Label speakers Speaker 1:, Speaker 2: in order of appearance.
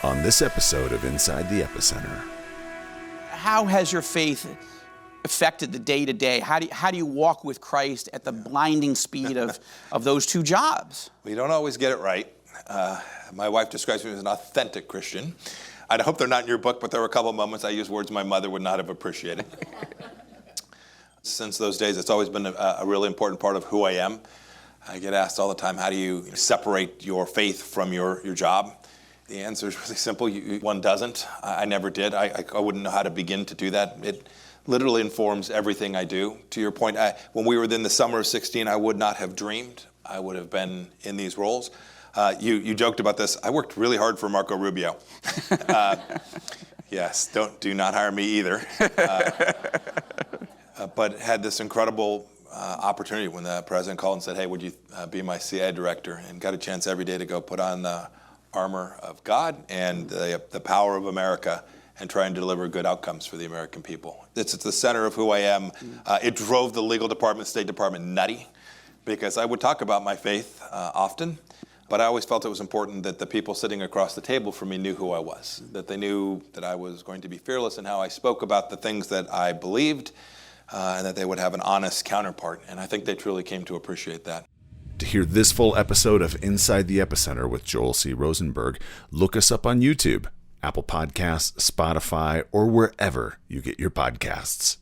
Speaker 1: on this episode of Inside the Epicenter.
Speaker 2: How has your faith affected the day-to-day? How do you walk with Christ at the blinding speed of those two jobs?
Speaker 3: Well, you don't always get it right. My wife describes me as an authentic Christian. I hope they're not in your book, but there were a couple of moments I used words my mother would not have appreciated. Since those days, it's always been a really important part of who I am. I get asked all the time, how do you separate your faith from your job? The answer is really simple. One doesn't. I never did. I wouldn't know how to begin to do that. It literally informs everything I do. To your point, when we were in the summer of 16, I would not have dreamed I would have been in these roles. You joked about this. I worked really hard for Marco Rubio. Yes, do not hire me either. But had this incredible opportunity when the president called and said, hey, would you be my CIA director? And got a chance every day to go put on the armor of God and the power of America and try and deliver good outcomes for the American people. It's at the center of who I am. It drove the legal department, State Department nutty because I would talk about my faith often, but I always felt it was important that the people sitting across the table from me knew who I was, that they knew that I was going to be fearless in how I spoke about the things that I believed, and that they would have an honest counterpart. And I think they truly came to appreciate that.
Speaker 1: To hear this full episode of Inside the Epicenter with Joel C. Rosenberg, look us up on YouTube, Apple Podcasts, Spotify, or wherever you get your podcasts.